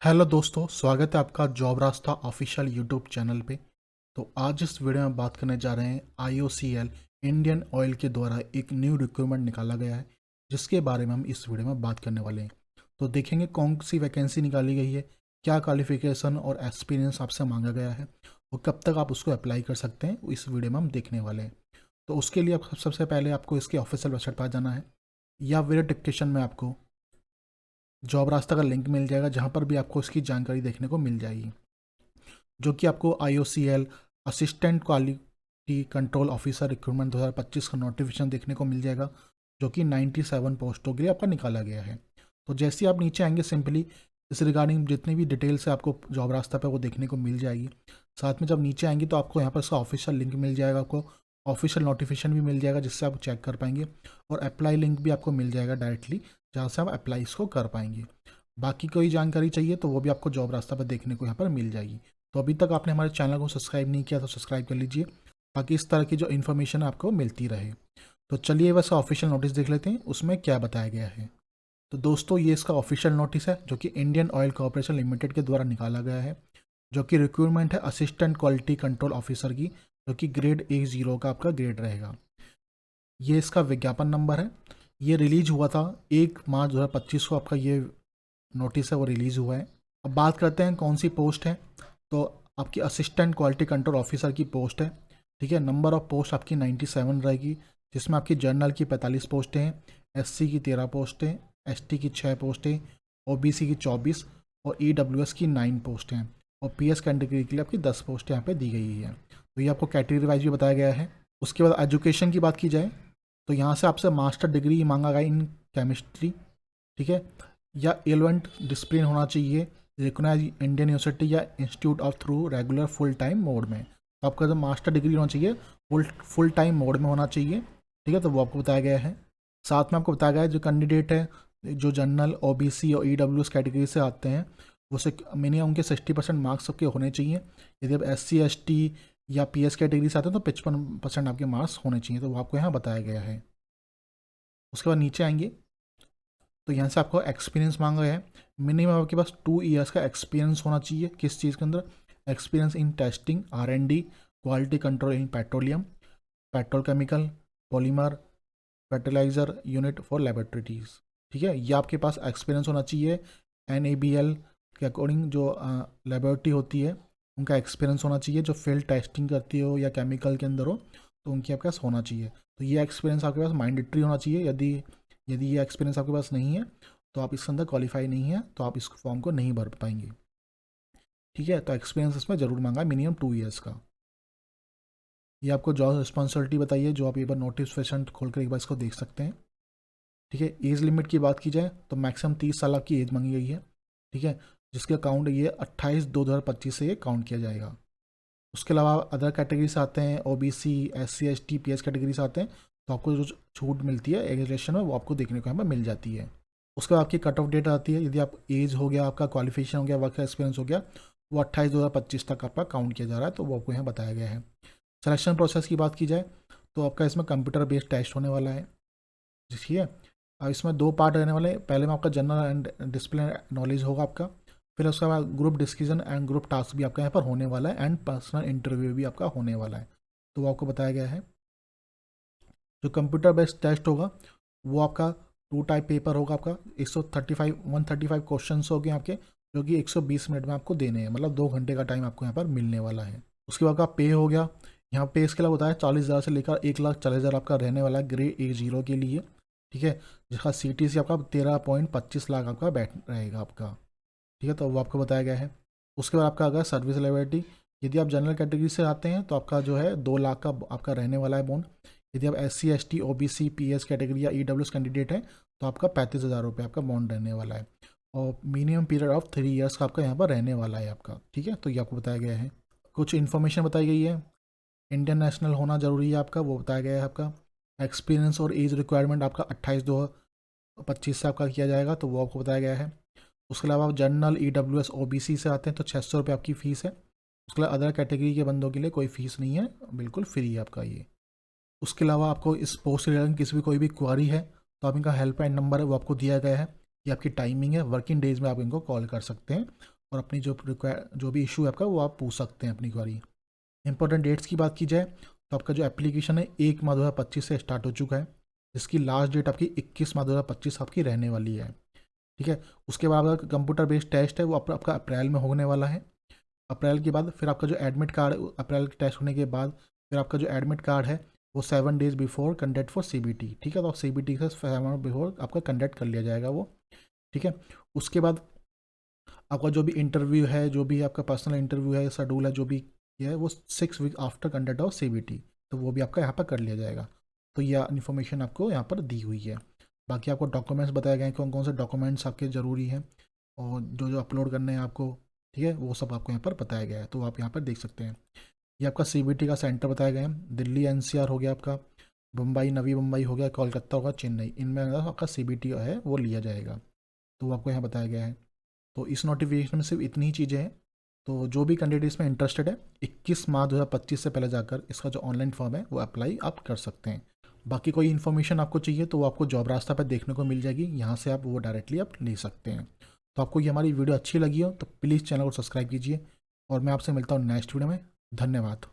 Hello दोस्तों, स्वागत है आपका जॉब रास्ता ऑफिशियल यूट्यूब चैनल पे। तो आज इस वीडियो में बात करने जा रहे हैं IOCL इंडियन ऑयल के द्वारा एक न्यू रिक्रूटमेंट निकाला गया है, जिसके बारे में हम इस वीडियो में बात करने वाले हैं। तो देखेंगे कौन सी वैकेंसी निकाली गई है, क्या क्वालिफिकेशन और एक्सपीरियंस आपसे मांगा गया है और कब तक आप उसको अप्लाई कर सकते हैं, इस वीडियो में हम देखने वाले हैं। तो उसके लिए आप सबसे पहले आपको इसके ऑफिशियल वेबसाइट पर जाना है, या वीडियो डिस्क्रिप्शन में आपको जॉब रास्ता का लिंक मिल जाएगा, जहाँ पर भी आपको इसकी जानकारी देखने को मिल जाएगी, जो कि आपको IOCL assistant quality control officer recruitment 2025 का नोटिफिकेशन देखने को मिल जाएगा, जो कि 97 पोस्टों के लिए आपका निकाला गया है। तो जैसे ही आप नीचे आएंगे, सिंपली इस रिगार्डिंग जितनी भी डिटेल्स है आपको जॉब रास्ता पे वो देखने को मिल जाएगी। साथ में जब नीचे आएंगे तो आपको यहाँ पर इसका ऑफिशियल लिंक मिल जाएगा, आपको ऑफिशियल नोटिफिकेशन भी मिल जाएगा, जिससे आप चेक कर पाएंगे, और अप्लाई लिंक भी आपको मिल जाएगा डायरेक्टली, जहाँ से आप अप्लाई इसको कर पाएंगे। बाकी कोई जानकारी चाहिए तो वो भी आपको जॉब रास्ता पर देखने को यहाँ पर मिल जाएगी। तो अभी तक आपने हमारे चैनल को सब्सक्राइब नहीं किया तो सब्सक्राइब कर लीजिए, ताकि इस तरह की जो इन्फॉर्मेशन आपको मिलती रहे। तो चलिए वैसे ऑफिशियल नोटिस देख लेते हैं, उसमें क्या बताया गया है। तो दोस्तों, ये इसका ऑफिशियल नोटिस है, जो कि इंडियन ऑयल कॉर्पोरेशन लिमिटेड के द्वारा निकाला गया है, जो कि रिक्रूटमेंट है असिस्टेंट क्वालिटी कंट्रोल ऑफिसर की, जो कि ग्रेड A0 का आपका ग्रेड रहेगा। ये इसका विज्ञापन नंबर है। ये रिलीज हुआ था 1 मार्च 2025 को, आपका ये नोटिस है वो रिलीज़ हुआ है। अब बात करते हैं कौन सी पोस्ट है। तो आपकी असिस्टेंट क्वालिटी कंट्रोल ऑफिसर की पोस्ट है, ठीक है। नंबर ऑफ पोस्ट आपकी 97 रहेगी, जिसमें आपकी जनरल की 45 पोस्टें हैं, SC की 13 पोस्टें, ST की 6 पोस्टें, OBC की 24 और EWS की 9 पोस्टें हैं, और PS कैटेगरी के लिए आपकी 10 पोस्टें यहाँ पे दी गई है। तो ये आपको कैटेगरी वाइज भी बताया गया है। उसके बाद एजुकेशन की बात की जाए तो यहाँ से आपसे मास्टर डिग्री मांगा गया इन केमिस्ट्री, ठीक है, या एलिवेंट डिसिप्लिन होना चाहिए रिकोगनाइज इंडियन यूनिवर्सिटी या institute of through regular full time mode में। तो आपका जो मास्टर डिग्री होना चाहिए फुल टाइम मोड में होना चाहिए, ठीक है। तो वो आपको बताया गया है। साथ में आपको बताया गया है जो कैंडिडेट है, जो जनरल OBC और EWS कैटेगरी से आते हैं, वो से मिनिमम उनके 60% मार्क्स सबके होने चाहिए। यदि आप SC ST या PS कैटेगरी से आते हैं तो 55% आपके मार्क्स होने चाहिए। तो वो आपको यहाँ बताया गया है। उसके बाद नीचे आएंगे तो यहाँ से आपको एक्सपीरियंस मांगा गया है। मिनिमम आपके पास 2 ईयर्स का एक्सपीरियंस होना चाहिए। किस चीज़ के अंदर? Experience in testing, R&D, quality control in petroleum, petrol chemical, polymer, fertiliser unit for laboratories, ठीक है। ये आपके पास एक्सपीरियंस होना चाहिए। NABL के अकॉर्डिंग जो लेबोरेटरी होती है उनका एक्सपीरियंस होना चाहिए, जो फील्ड टेस्टिंग करती हो या केमिकल के अंदर हो तो उनके आपके पास होना चाहिए। तो ये एक्सपीरियंस आपके पास मैंडेटरी होना चाहिए। यदि यदि ये एक्सपीरियंस आपके पास नहीं है तो आप इसके अंदर क्वालिफाई नहीं है, तो आप इस फॉर्म को नहीं भर पाएंगे, ठीक है। तो एक्सपीरियंस इसमें जरूर मांगा है, मिनिमम 2 ईयर्स का। ये आपको जॉब रिस्पॉन्सिबिलिटी बताइए, जो आप एक बार नोटिफिकेशन खोल कर एक बार इसको देख सकते हैं, ठीक है। एज लिमिट की बात की जाए तो मैक्सिमम 30 साल की एज मांगी गई है, ठीक है, जिसका काउंट ये 28/2/2025 से ये काउंट किया जाएगा। उसके अलावा अदर कैटेगरी से आते हैं, OBC SC ST PS category से आते हैं, तो आपको जो छूट मिलती है एग्रेशन में वो आपको देखने को यहाँ पर मिल जाती है। उसके बाद आपकी कट ऑफ डेट आती है। यदि आप एज हो गया, आपका क्वालिफिकेशन हो गया, वर्क एक्सपीरियंस हो गया, वो 28/2025 तक आपका काउंट किया जा रहा है, तो वो आपको यहाँ बताया गया है। सिलेक्शन प्रोसेस की बात की जाए तो आपका इसमें कंप्यूटर बेस्ड टेस्ट होने वाला है, ठीक है। अब इसमें 2 पार्ट रहने वाले हैं। पहले में आपका जनरल एंड डिसिप्लिन नॉलेज होगा आपका, फिर उसके बाद group discussion and group task भी आपका यहाँ पर होने वाला है, एंड पर्सनल इंटरव्यू भी आपका होने वाला है। तो वो आपको बताया गया है। जो कंप्यूटर बेस्ड टेस्ट होगा वो आपका 2 टाइप पेपर होगा आपका। 135 क्वेश्चन हो गए आपके, जो कि 120 मिनट में आपको देने हैं, मतलब 2 घंटे का टाइम आपको यहाँ पर मिलने वाला है। उसके बाद का पे हो गया, यहाँ पे इसके अलावा बताया 40,000 से लेकर 1,40,000 आपका रहने वाला है ग्रेड A0 के लिए, ठीक है, जिसका CTC आपका 13.25 लाख आपका बैठ रहेगा आपका, ठीक है। तो वो आपको बताया गया है। उसके बाद आपका अगर सर्विस लायबिलिटी, यदि आप जनरल कैटेगरी से आते हैं तो आपका जो है 2 लाख का आपका रहने वाला है बॉन्ड। यदि आप SC ST OBC PS category या EWS कैंडिडेट है तो आपका 35,000 रुपये आपका बॉन्ड रहने वाला है, और मिनिमम पीरियड ऑफ 3 ईयर्स का आपका यहाँ पर रहने वाला है आपका, ठीक है। तो ये आपको बताया गया है। कुछ इन्फॉर्मेशन बताई गई है। इंडियन नेशनल होना ज़रूरी है आपका, वो बताया गया है आपका। एक्सपीरियंस और एज रिक्वायरमेंट आपका 28/2/25 से आपका किया जाएगा, तो वो आपको बताया गया है। उसके अलावा आप जनरल EWS OBC से आते हैं तो 600 रुपये आपकी फ़ीस है। उसके अलावा अदर कैटेगरी के बंदों के लिए कोई फ़ीस नहीं है, बिल्कुल फ्री है आपका ये। उसके अलावा आपको इस पोस्ट रिगार्डिंग किसी भी कोई भी क्वारी है तो आप इनका हेल्पलाइन नंबर है वो आपको दिया गया है, ये आपकी टाइमिंग है, वर्किंग डेज में आप इनको कॉल कर सकते हैं और अपनी जो भी इशू है आपका वो आप पूछ सकते हैं अपनी क्वारी। इंपॉर्टेंट डेट्स की बात की जाए तो आपका जो एप्लीकेशन है 1 मार्च 2025 से स्टार्ट हो चुका है, जिसकी लास्ट डेट आपकी 21 मार्च 2025 आपकी रहने वाली है। ठीक है, उसके बाद आपका कंप्यूटर बेस्ड टेस्ट है वो आपका अप्रैल में होने वाला है। अप्रैल के बाद फिर आपका जो एडमिट कार्ड है, अप्रैल के टेस्ट होने के बाद फिर आपका जो एडमिट कार्ड है वो 7 days before conduct for CBT। ठीक है, तो आप CBT से 7 बिफोर आपका कंडक्ट कर लिया जाएगा वो। ठीक है, उसके बाद आपका जो भी इंटरव्यू है, जो भी आपका पर्सनल इंटरव्यू है, शेड्यूल है, जो भी ये है वो 6 week after conduct of CBT, तो वो भी आपका यहाँ पर कर लिया जाएगा। तो यह इन्फॉर्मेशन आपको यहाँ पर दी हुई है। बाकी आपको डॉक्यूमेंट्स बताए गए हैं कौन कौन से डॉक्यूमेंट्स आपके ज़रूरी हैं और जो जो अपलोड करने हैं आपको। ठीक है, वो सब आपको यहाँ पर बताया गया है, तो आप यहाँ पर देख सकते हैं। ये आपका CBT का सेंटर बताया गया है, दिल्ली NCR हो गया आपका, मुंबई नवी मुंबई हो गया, कोलकाता होगा, चेन्नई, इनमें आपका CBT है वो लिया जाएगा। तो वो आपको यहाँ बताया गया है। तो इस नोटिफिकेशन में सिर्फ इतनी ही चीज़ें हैं। तो जो भी कैंडिडेट इसमें इंटरेस्टेड है 21 मार्च 2025 से पहले जाकर इसका जो ऑनलाइन फॉर्म है वो अप्लाई आप कर सकते हैं। बाकी कोई इन्फॉर्मेशन आपको चाहिए तो वो आपको जॉब रास्ता पर देखने को मिल जाएगी, यहाँ से आप वो डायरेक्टली आप ले सकते हैं। तो आपको ये हमारी वीडियो अच्छी लगी हो तो प्लीज़ चैनल को सब्सक्राइब कीजिए और मैं आपसे मिलता हूँ नेक्स्ट वीडियो में। धन्यवाद।